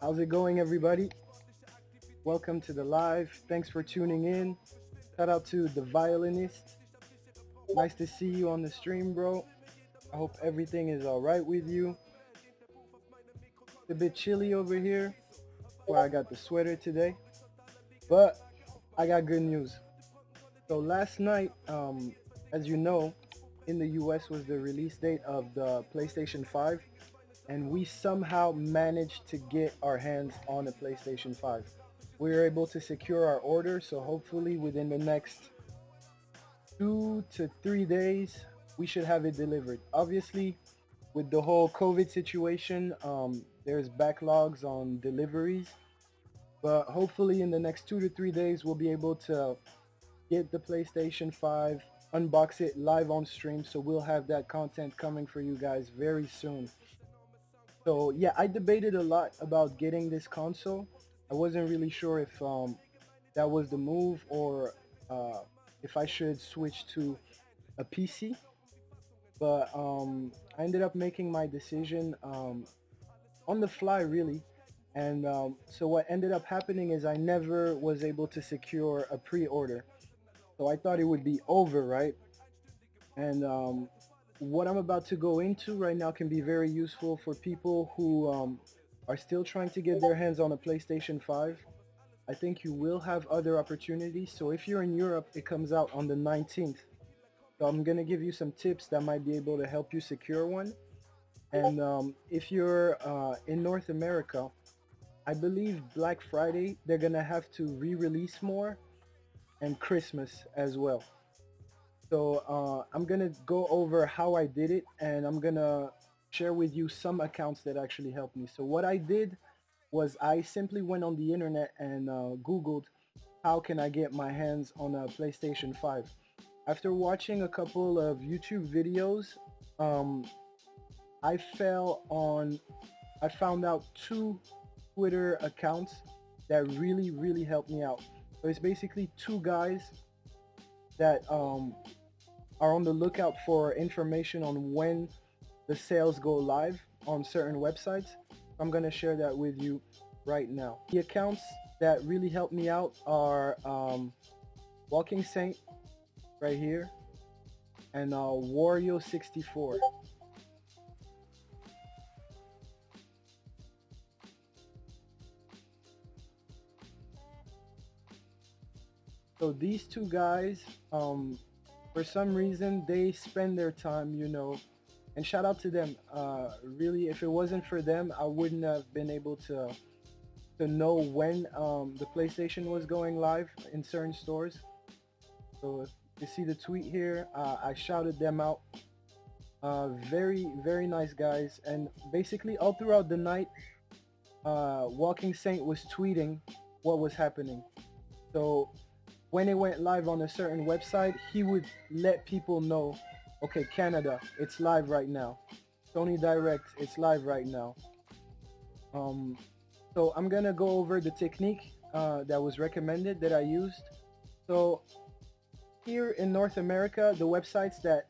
How's it going, everybody? Welcome to the live. Thanks for tuning in. Shout out to the violinist. Nice to see you on the stream, bro. I hope everything is all right with you. It's a bit chilly over here. Why I got the sweater today, but I got good news. So last night, as you know, in the U.S. was the release date of the PlayStation 5, and we somehow managed to get our hands on a PlayStation 5. We were able to secure our order, so hopefully within the next 2 to 3 days, we should have it delivered. Obviously, with the whole COVID situation, there's backlogs on deliveries, but hopefully in the next 2 to 3 days, we'll be able to get the PlayStation 5, unbox it live on stream, so we'll have that content coming for you guys very soon. So yeah, I debated a lot about getting this console. I wasn't really sure if that was the move or uh, if I should switch to a PC. But I ended up making my decision on the fly, really. And so what ended up happening is I never was able to secure a pre-order. So I thought it would be over, right? And what I'm about to go into right now can be very useful for people who are still trying to get their hands on a PlayStation 5. I think you will have other opportunities. So if you're in Europe, it comes out on the 19th. So I'm going to give you some tips that might be able to help you secure one. And if you're in North America, I believe Black Friday, they're going to have to re release more and Christmas as well. So I'm gonna go over how I did it, and I'm gonna share with you some accounts that actually helped me. So what I did was I simply went on the internet and Googled how can I get my hands on a PlayStation 5. After watching a couple of YouTube videos, um, I fell on I found out two Twitter accounts that really helped me out. So it's basically two guys that are on the lookout for information on when the sales go live on certain websites. I'm going to share that with you right now. The accounts that really helped me out are Walking Saint right here and Wario64. So these two guys, for some reason, they spend their time, and shout out to them. Really, if it wasn't for them, I wouldn't have been able to know when the PlayStation was going live in certain stores. So if you see the tweet here, I shouted them out. Very nice guys. And basically, all throughout the night, Walking Saint was tweeting what was happening. So when it went live on a certain website, he would let people know, okay, Canada, it's live right now. Sony Direct, it's live right now. Um, so I'm gonna go over the technique that was recommended that I used. So here in North America, the websites that,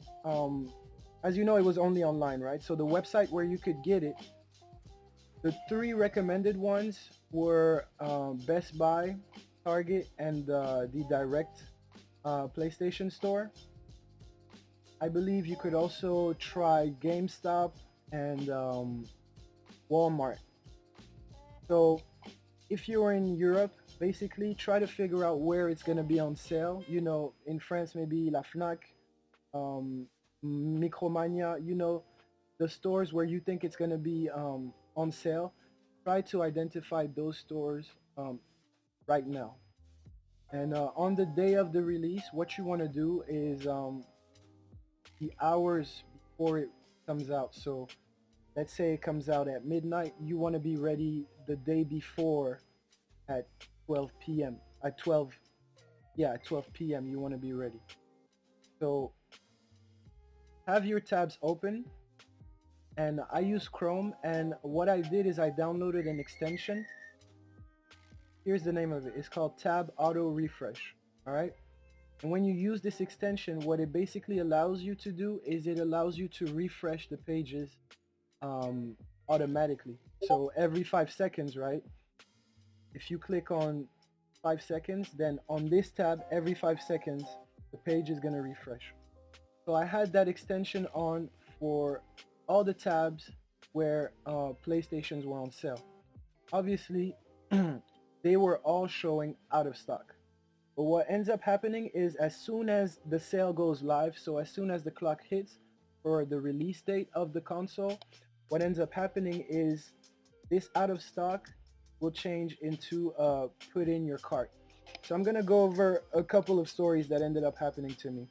as you know, it was only online, right? So the website where you could get it, the three recommended ones were Best Buy, Target, and the Direct PlayStation Store. I believe you could also try GameStop and Walmart. So if you're in Europe, basically try to figure out where it's going to be on sale. In France, maybe La Fnac, um, Micromania, the stores where you think it's going to be on sale. Try to identify those stores right now. And on the day of the release, what you want to do is the hours before it comes out. So let's say it comes out at midnight. You want to be ready the day before at 12 p.m. At 12, yeah, at 12 p.m. You want to be ready. So have your tabs open, and I use Chrome. And what I did is I downloaded an extension. Here's the name of it. It's called Tab Auto Refresh. All right. And when you use this extension, what it basically allows you to do is it allows you to refresh the pages automatically. So every 5 seconds, right? If you click on 5 seconds, then on this tab, every 5 seconds, the page is gonna refresh. So I had that extension on for all the tabs where PlayStations were on sale. Obviously, they were all showing out of stock. But what ends up happening is as soon as the sale goes live, so as soon as the clock hits for the release date of the console, what ends up happening is this out of stock will change into put in your cart. So I'm gonna go over a couple of stories that ended up happening to me.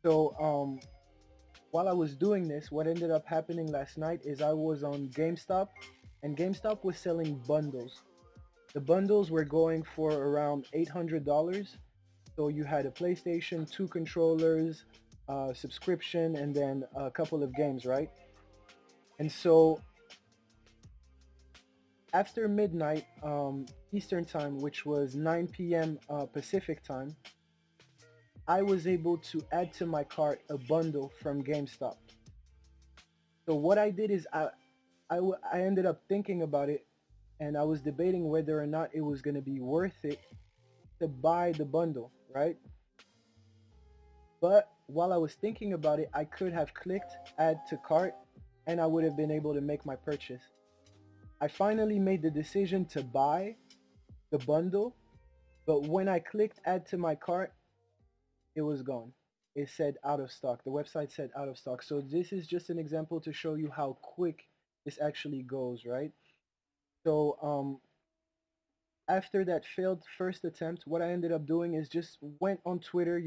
So while I was doing this, what ended up happening last night is I was on GameStop, and GameStop was selling bundles. The bundles were going for around $800. So you had a PlayStation, two controllers, subscription, and then a couple of games, right? And so after midnight Eastern time, which was 9 p.m. Pacific time, I was able to add to my cart a bundle from GameStop. So what I did is I ended up thinking about it, and I was debating whether or not it was going to be worth it to buy the bundle, right? But while I was thinking about it, I could have clicked add to cart and I would have been able to make my purchase. I finally made the decision to buy the bundle, but when I clicked add to my cart, it was gone. It said out of stock. The website said out of stock. So this is just an example to show you how quick this actually goes, right? So after that failed first attempt, what I ended up doing is just went on Twitter,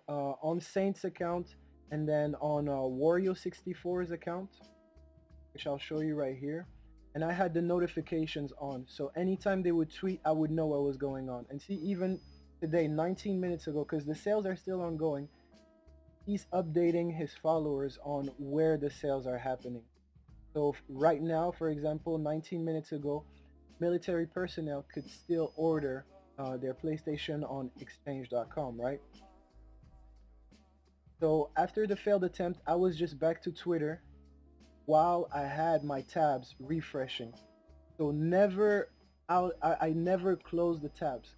on Saint's account, and then on Wario64's account, which I'll show you right here. And I had the notifications on, so anytime they would tweet, I would know what was going on. And see, even today, 19 minutes ago, because the sales are still ongoing, he's updating his followers on where the sales are happening. So right now, for example, 19 minutes ago, military personnel could still order their PlayStation on exchange.com, right? So after the failed attempt, I was just back to Twitter while I had my tabs refreshing. So I never closed the tabs.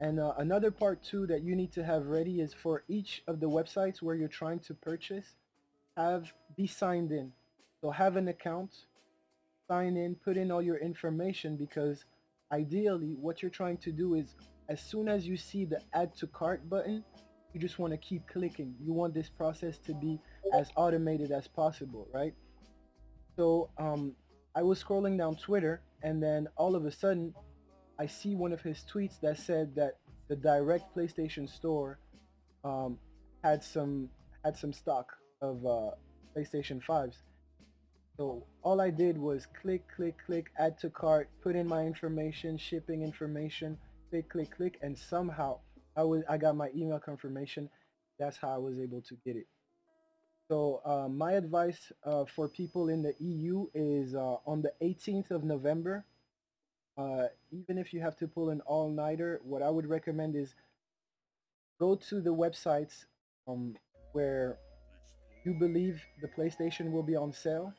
And another part too that you need to have ready is for each of the websites where you're trying to purchase, be signed in. So have an account, sign in, put in all your information, because ideally what you're trying to do is as soon as you see the add to cart button, you just want to keep clicking. You want this process to be as automated as possible, right? So I was scrolling down Twitter, and then all of a sudden I see one of his tweets that said that the direct PlayStation Store um, had some stock of PlayStation 5s. So all I did was click, click, click, add to cart, put in my information, shipping information, click, click, click, and somehow I got my email confirmation. That's how I was able to get it. So my advice for people in the EU is on the 18th of November, even if you have to pull an all-nighter, what I would recommend is go to the websites where you believe the PlayStation will be on sale.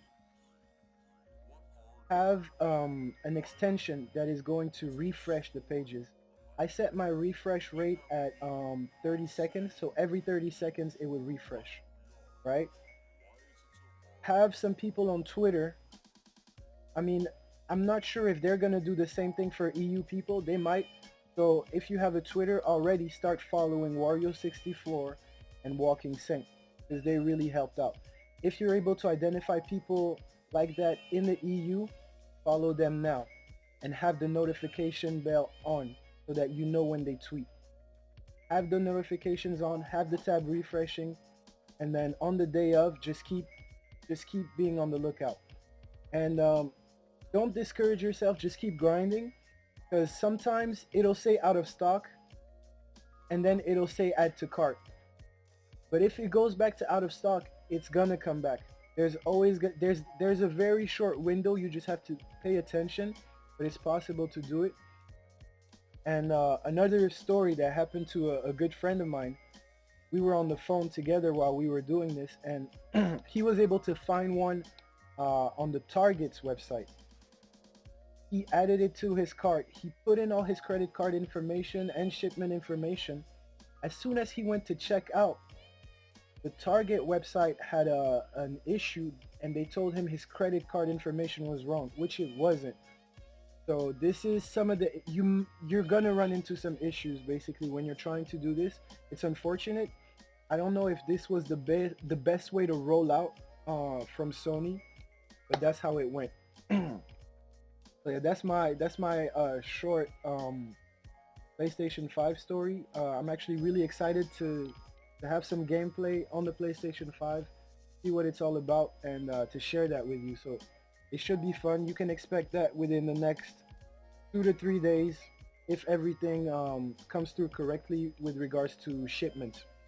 Have an extension that is going to refresh the pages. I set my refresh rate at 30 seconds, so every 30 seconds it would refresh, right? Have some people on Twitter. I mean, I'm not sure if they're gonna do the same thing for EU people. They might. So if you have a Twitter already, start following Wario64 and Walking Saint, because they really helped out. If you're able to identify people like that in the EU, follow them now and have the notification bell on so that you know when they tweet. Have the notifications on, have the tab refreshing, and then on the day of, just keep being on the lookout. And don't discourage yourself, just keep grinding, because sometimes it'll say out of stock and then it'll say add to cart. But if it goes back to out of stock, it's gonna come back. There's a very short window. You just have to pay attention, but it's possible to do it. And another story that happened to a good friend of mine. We were on the phone together while we were doing this, and he was able to find one on the Target's website. He added it to his cart. He put in all his credit card information and shipment information. As soon as he went to check out, the Target website had an issue, and they told him his credit card information was wrong, which it wasn't. So this is some of the you're gonna run into some issues basically when you're trying to do this. It's unfortunate. I don't know if this was the best way to roll out from Sony, but that's how it went. So yeah, that's my short PlayStation 5 story. I'm actually really excited to have some gameplay on the PlayStation 5, see what it's all about, and to share that with you. So it should be fun. You can expect that within the next 2 to 3 days if everything comes through correctly with regards to shipment.